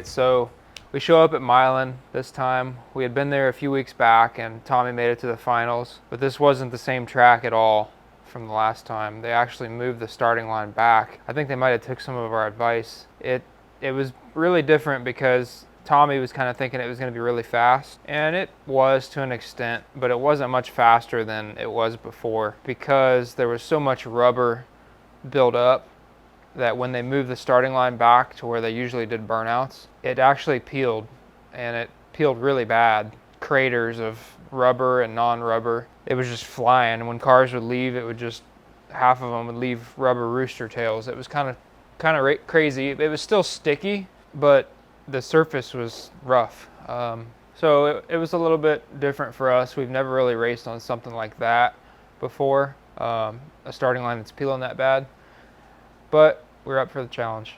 right, so we show up at Milan this time. We had been there a few weeks back and Tommy made it to the finals, but this wasn't the same track at all from the last time. They actually moved the starting line back. I think they might have took some of our advice. It was really different because Tommy was kind of thinking it was going to be really fast, and it was to an extent, but it wasn't much faster than it was before because there was so much rubber built up that when they moved the starting line back to where they usually did burnouts, it actually peeled, and it peeled really bad. Craters of rubber and non-rubber. It was just flying, and when cars would leave, it would just, half of them would leave rubber rooster tails. It was kind of crazy. It was still sticky, but the surface was rough. So it was a little bit different for us. We've never really raced on something like that before, a starting line that's peeling that bad. But we're up for the challenge.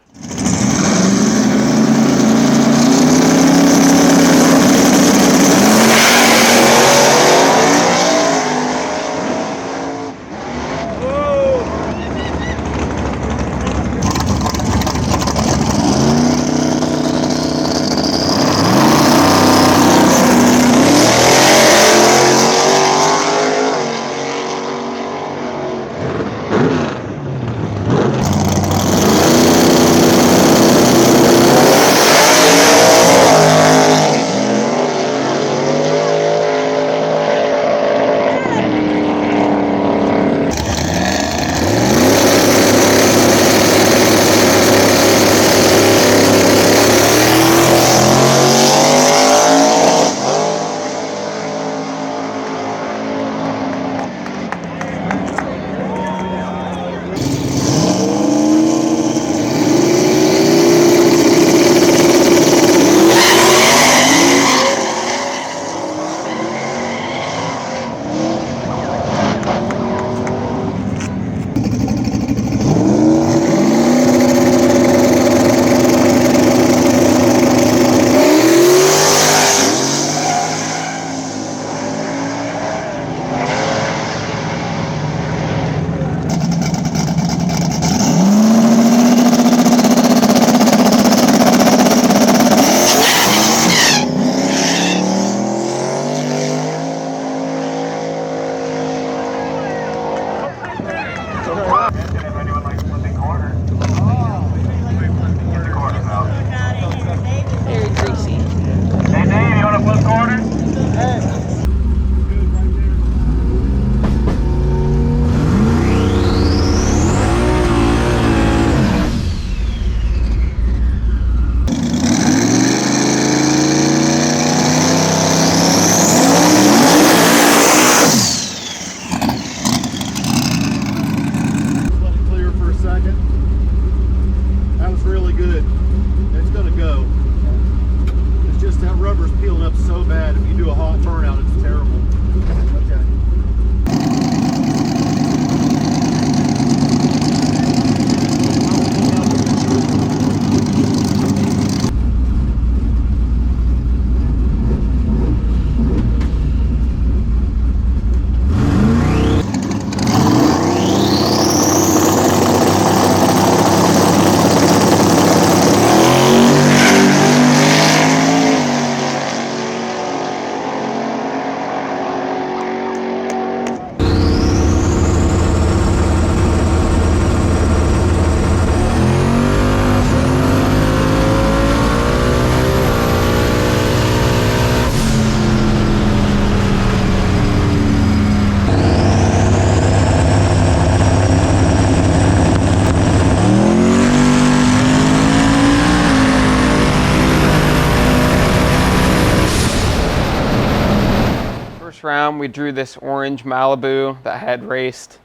Round we drew this orange Malibu that had raced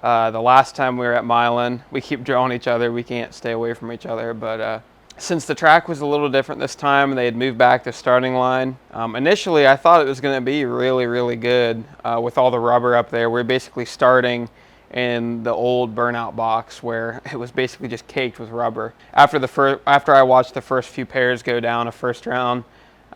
the last time we were at Milan. We keep drawing each other, we can't stay away from each other, but since the track was a little different this time and they had moved back the starting line, initially I thought it was going to be really good with all the rubber up there. We're basically starting in the old burnout box where it was basically just caked with rubber. After I watched the first few pairs go down a first round,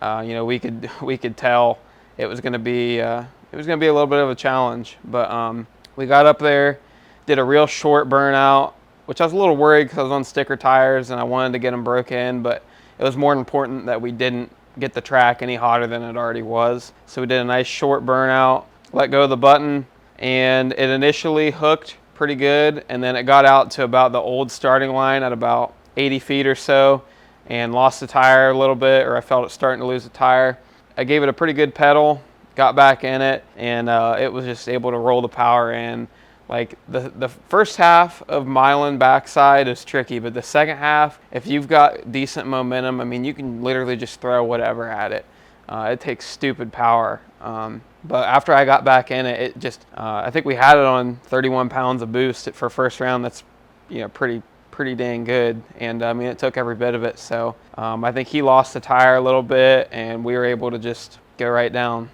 you know, we could tell it was going to be a little bit of a challenge. But we got up there, did a real short burnout, which I was a little worried because I was on sticker tires and I wanted to get them broke in, but it was more important that we didn't get the track any hotter than it already was. So we did a nice short burnout, let go of the button, and it initially hooked pretty good, and then it got out to about the old starting line at about 80 feet or so, and lost the tire a little bit, or I felt it starting to lose the tire. I gave it a pretty good pedal, got back in it, and it was just able to roll the power in. Like the first half of Milan backside is tricky, but the second half, if you've got decent momentum, I mean, you can literally just throw whatever at it. It takes stupid power. But after I got back in it, it just, I think we had it on 31 pounds of boost for first round. That's, you know, pretty dang good. And I mean, it took every bit of it. So I think he lost the tire a little bit, and we were able to just go right down.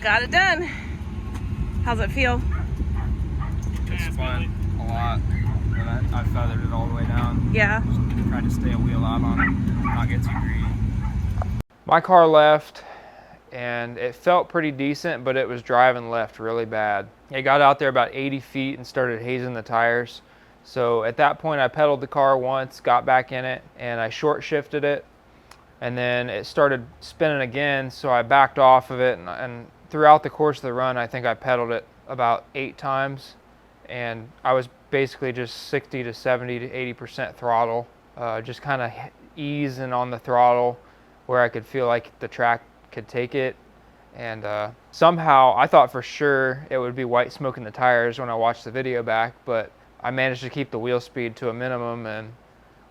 Got it done. How's it feel? It's fun a lot, but I feathered it all the way down. Yeah. Tried to stay a wheel out on it, not get too greedy. My car left, and it felt pretty decent, but it was driving left really bad. It got out there about 80 feet and started hazing the tires. So at that point, I pedaled the car once, got back in it, and I short shifted it. And then it started spinning again, so I backed off of it, and throughout the course of the run, I think I pedaled it about 8 times, and I was basically just 60 to 70 to 80% throttle, just kind of easing on the throttle where I could feel like the track could take it. And somehow I thought for sure it would be white smoking the tires when I watched the video back, but I managed to keep the wheel speed to a minimum, and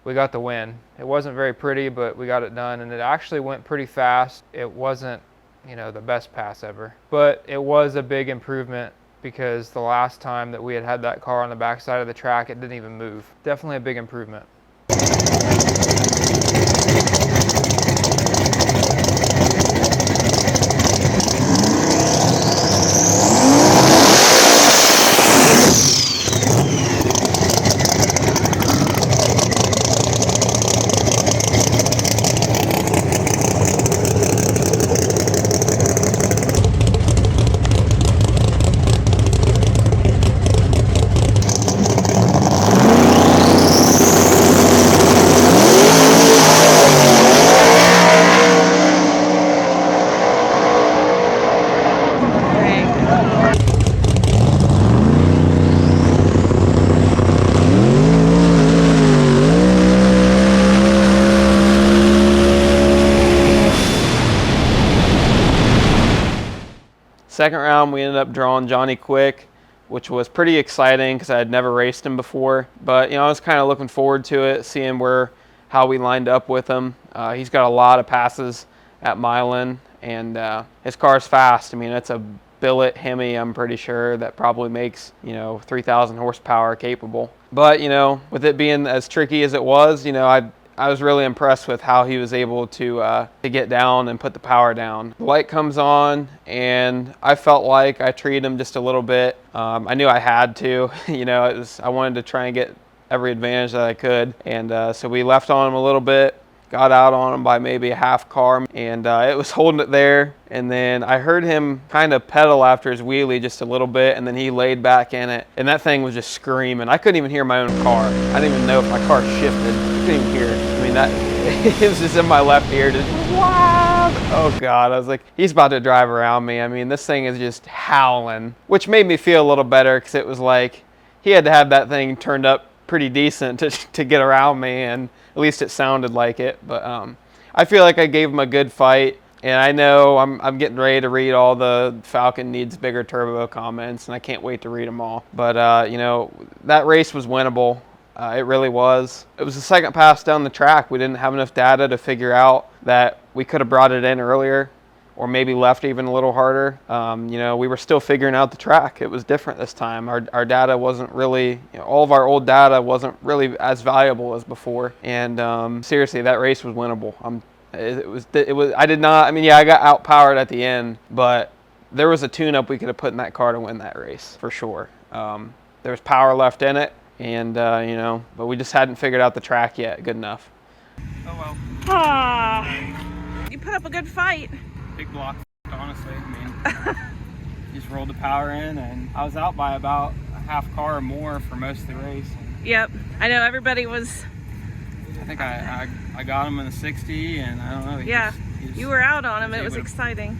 we got the win. It wasn't very pretty, but we got it done, and it actually went pretty fast. It wasn't, you know, the best pass ever, but it was a big improvement because the last time that we had that car on the backside of the track, it didn't even move. Definitely a big improvement. Second round, we ended up drawing Johnny Quick, which was pretty exciting because I had never raced him before. But, you know, I was kind of looking forward to it, seeing how we lined up with him. He's got a lot of passes at Milan, and his car's fast. I mean, it's a billet Hemi, I'm pretty sure, that probably makes, you know, 3,000 horsepower capable. But, you know, with it being as tricky as it was, you know, I was really impressed with how he was able to get down and put the power down. The light comes on, and I felt like I treated him just a little bit. I knew I had to, you know, I wanted to try and get every advantage that I could. And so we left on him a little bit, got out on him by maybe a half car, and it was holding it there. And then I heard him kind of pedal after his wheelie just a little bit, and then he laid back in it, and that thing was just screaming. I couldn't even hear my own car. I didn't even know if my car shifted. I couldn't even hear it. I mean, that it was just in my left ear, just wow. Oh God, I was like, he's about to drive around me. I mean, this thing is just howling, which made me feel a little better, because it was like he had to have that thing turned up pretty decent to get around me, and at least it sounded like it. But I feel like I gave him a good fight, and I know I'm getting ready to read all the Falcon needs bigger turbo comments, and I can't wait to read them all. But you know, that race was winnable. It really was. It was the second pass down the track. We didn't have enough data to figure out that we could have brought it in earlier, or maybe left even a little harder. You know, we were still figuring out the track. It was different this time. Our data wasn't really, you know, all of our old data wasn't really as valuable as before. And seriously, that race was winnable. I did not, I mean, yeah, I got outpowered at the end, but there was a tune-up we could have put in that car to win that race, for sure. There was power left in it, and you know, but we just hadn't figured out the track yet good enough. Oh well. Ah, you put up a good fight. Big block, honestly. I mean, just rolled the power in, and I was out by about a half car or more for most of the race. Yep, I know everybody was. I think I got him in the 60, and I don't know. Yeah, you were out on him. It was able to- exciting.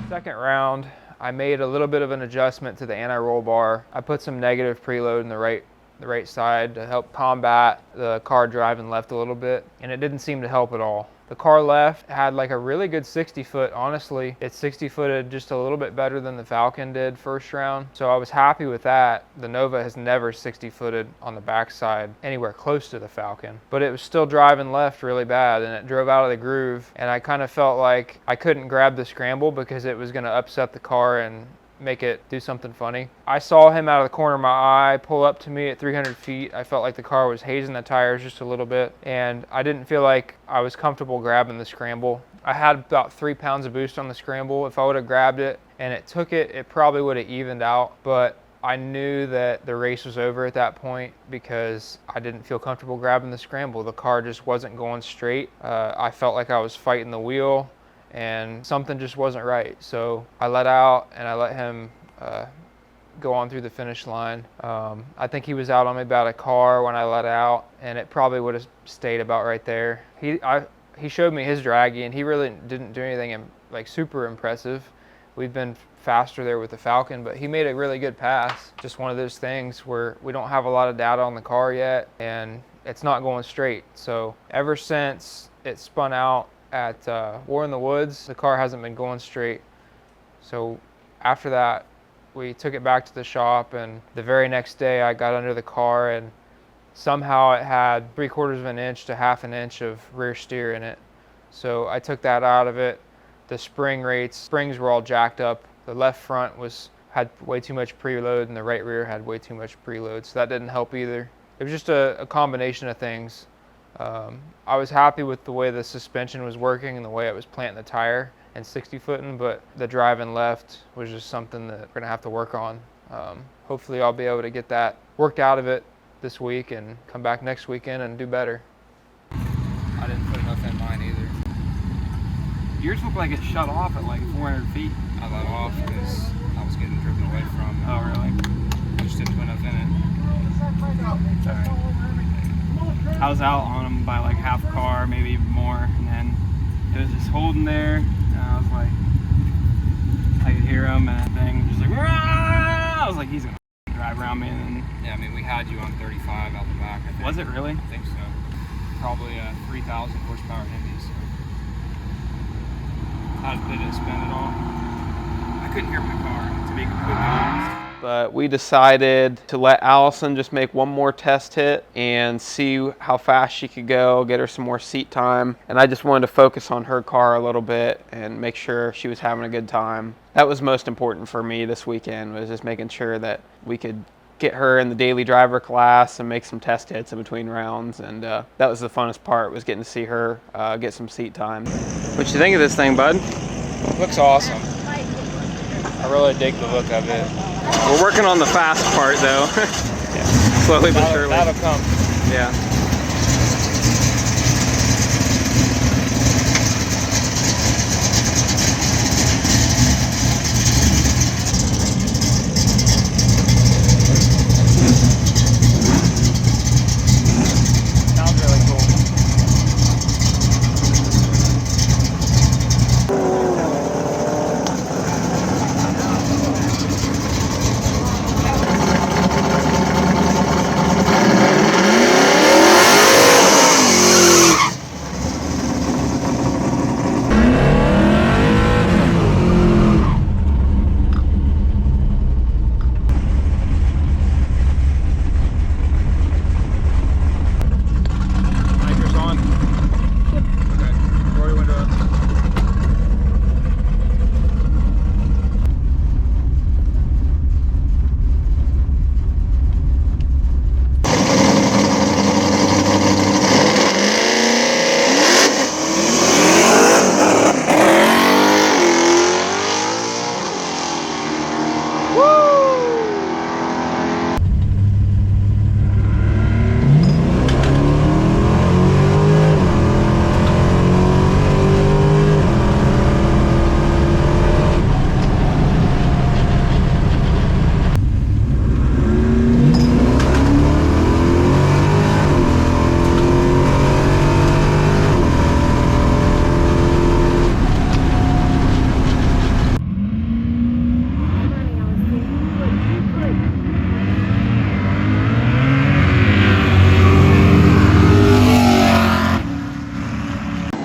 Second round, I made a little bit of an adjustment to the anti-roll bar. I put some negative preload in the right side to help combat the car driving left a little bit, and it didn't seem to help at all. The car left had like a really good 60 foot. Honestly, it 60 footed just a little bit better than the Falcon did first round. So I was happy with that. The Nova has never 60 footed on the backside anywhere close to the Falcon, but it was still driving left really bad, and it drove out of the groove. And I kind of felt like I couldn't grab the scramble because it was going to upset the car and make it do something funny. I saw him out of the corner of my eye pull up to me at 300 feet. I felt like the car was hazing the tires just a little bit, and I didn't feel like I was comfortable grabbing the scramble. I had about 3 pounds of boost on the scramble. If I would have grabbed it and it took it, it probably would have evened out, but I knew that the race was over at that point because I didn't feel comfortable grabbing the scramble. The car just wasn't going straight. I felt like I was fighting the wheel, and something just wasn't right. So I let out and I let him go on through the finish line. I think he was out on me about a car when I let out, and it probably would have stayed about right there. He showed me his draggy, and he really didn't do anything like super impressive. We've been faster there with the Falcon, but he made a really good pass. Just one of those things where we don't have a lot of data on the car yet, and it's not going straight. So ever since it spun out at War in the Woods, the car hasn't been going straight. So after that, we took it back to the shop, and the very next day I got under the car, and somehow it had 3/4 of an inch to 1/2 an inch of rear steer in it. So I took that out of it. The springs were all jacked up. The left front had way too much preload, and the right rear had way too much preload, so that didn't help either. It was just a combination of things. I was happy with the way the suspension was working and the way it was planting the tire and 60 footing, but the driving left was just something that we're gonna have to work on. Hopefully I'll be able to get that worked out of it this week and come back next weekend and do better. I didn't put enough in mine either. Yours looked like it shut off at like 400 feet. I let off because I was getting driven away from. Oh, really? I just didn't put enough in it. I was out on them by like half a car, maybe even more, and then it was just holding there, and I was like, I could hear him, and that thing was just like, Rah! I was like, he's gonna drive around me, and then, yeah, I mean, we had you on 35 out the back, I think. Was it really? I think so. Probably a 3,000 horsepower Indy, so. Did it spin at all? I couldn't hear my car, to be completely honest. But we decided to let Allison just make one more test hit and see how fast she could go, get her some more seat time. And I just wanted to focus on her car a little bit and make sure she was having a good time. That was most important for me this weekend, was just making sure that we could get her in the daily driver class and make some test hits in between rounds. And that was the funnest part, was getting to see her get some seat time. What you think of this thing, bud? Looks awesome. I really dig the look of it. We're working on the fast part though. Yeah. Slowly but surely. That'll come. Yeah. Sounds really cool.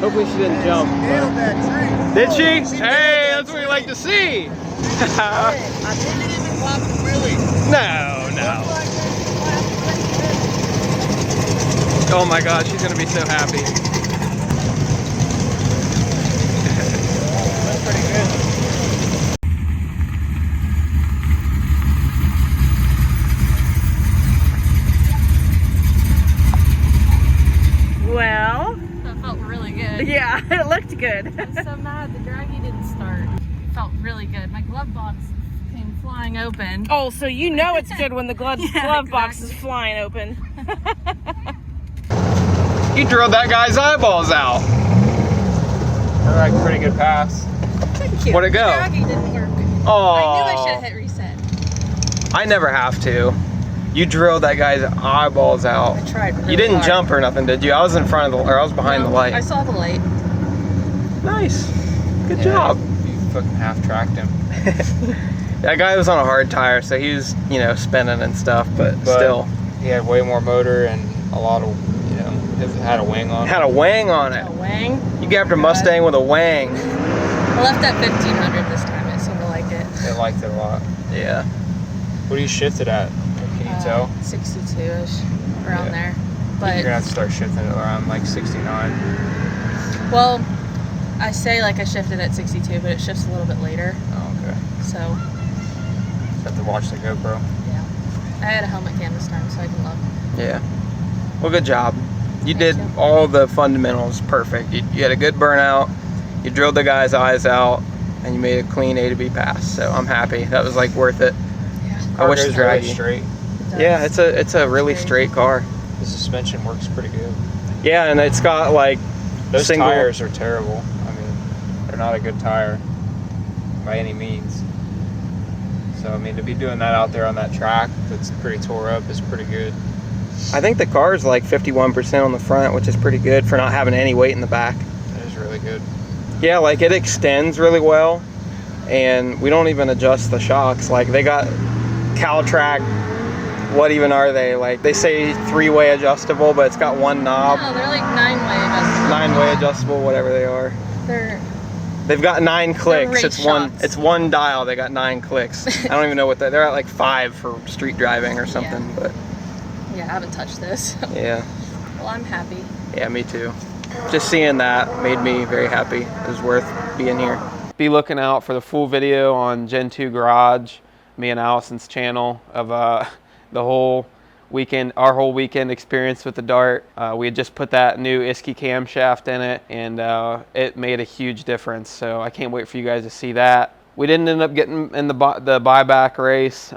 Hopefully she didn't jump. Nailed that tree. Did she? Hey, that's what we like to see. I didn't even pop a wheelie. No. Oh my God, she's gonna be so happy. That's pretty good. Well, That felt really good. yeah, it looked good. I'm so mad the draggy didn't start. It felt really good. My glove box came flying open. Oh, so you know it's good when the glove box is exactly. flying open. You drilled that guy's eyeballs out. They're like pretty good pass. Thank you. Where'd it go? The draggy didn't work. Oh, I knew I should have hit reset. I never have to. You drilled that guy's eyeballs out. I tried really You didn't hard. jump or nothing, did you? I was in front of the, or I was behind No, the light. I saw the light. Nice. Good Yeah, job. You fucking half tracked him. That guy was on a hard tire, so he was, you know, spinning and stuff, but still. He had way more motor and a lot of, you know, it had a wing on it. Had a wang on it. A wang. You grabbed a Mustang with a wang. I left at 1500 this time. It seemed to like it. It liked it a lot. Yeah. What do you shift it at? Can you tell? 62-ish, around Yeah. there. You're But, gonna have to start shifting it around like 69. well, I say like I shifted at 62, but it shifts a little bit later. Oh, okay. So, Just have to watch the GoPro. yeah. I had a helmet cam this time, so I can look. Yeah. Well, good job. You Thank did you. all the fundamentals perfect. You had a good burnout. You drilled the guy's eyes out, and you made a clean A to B pass. So I'm happy. That was like worth it. Yeah. I wish Cargo's the really draggy. straight. does. Yeah, it's a really straight car. The suspension works pretty good. Yeah, and it's got like Those single tires are terrible. I mean, they're not a good tire by any means. So, I mean, to be doing that out there on that track that's pretty tore up is pretty good. I think the car is like 51% on the front, which is pretty good for not having any weight in the back. It is really good. Yeah, like it extends really well, and we don't even adjust the shocks. Like they got Caltrack, what even are they? Like they say 3-way adjustable, but it's got one knob. No, they're like 9-way adjustable. 9-way adjustable, whatever they are. They've got 9 clicks. race shocks. It's one dial. They got 9 clicks. I don't even know what they're at, like 5 for street driving or something. Yeah. But Yeah, I haven't touched this. yeah, Well, I'm happy. yeah, me too. Just seeing that made me very happy. It was worth being here. Be looking out for the full video on Gen 2 Garage, me and Allison's channel of the whole weekend, our whole weekend experience with the Dart. We had just put that new Isky camshaft in it, and it made a huge difference. So I can't wait for you guys to see that. We didn't end up getting in the buyback race.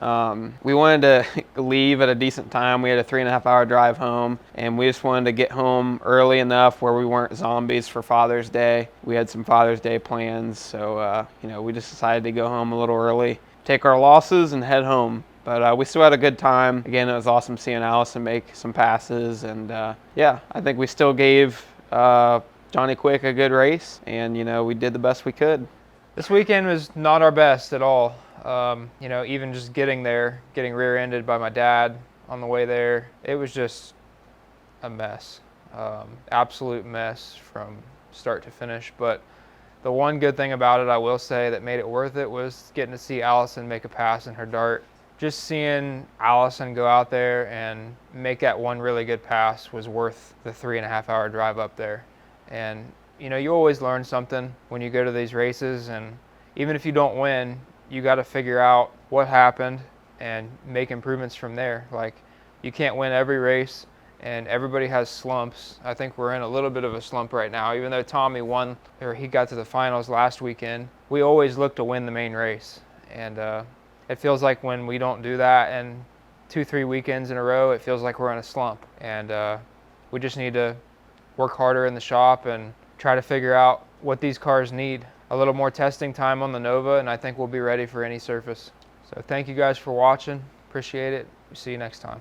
We wanted to leave at a decent time. We had a 3.5-hour drive home, and we just wanted to get home early enough where we weren't zombies for Father's Day. We had some Father's Day plans, so you know, we just decided to go home a little early, take our losses, and head home. But we still had a good time. Again, it was awesome seeing Allison make some passes, and yeah, I think we still gave Johnny Quick a good race, and you know, we did the best we could. This weekend was not our best at all. You know, even just getting there, getting rear-ended by my dad on the way there, it was just a mess. Absolute mess from start to finish. But the one good thing about it, I will say, that made it worth it was getting to see Allison make a pass in her Dart. Just seeing Allison go out there and make that one really good pass was worth the 3.5-hour drive up there. And you know, you always learn something when you go to these races, and even if you don't win, you got to figure out what happened and make improvements from there. Like, you can't win every race, and everybody has slumps. I think we're in a little bit of a slump right now. Even though Tommy won, or he got to the finals last weekend, we always look to win the main race. And it feels like when we don't do that, and 2-3 weekends in a row, it feels like we're in a slump. And we just need to work harder in the shop and try to figure out what these cars need. A little more testing time on the Nova, and I think we'll be ready for any surface. So thank you guys for watching. Appreciate it. See you next time.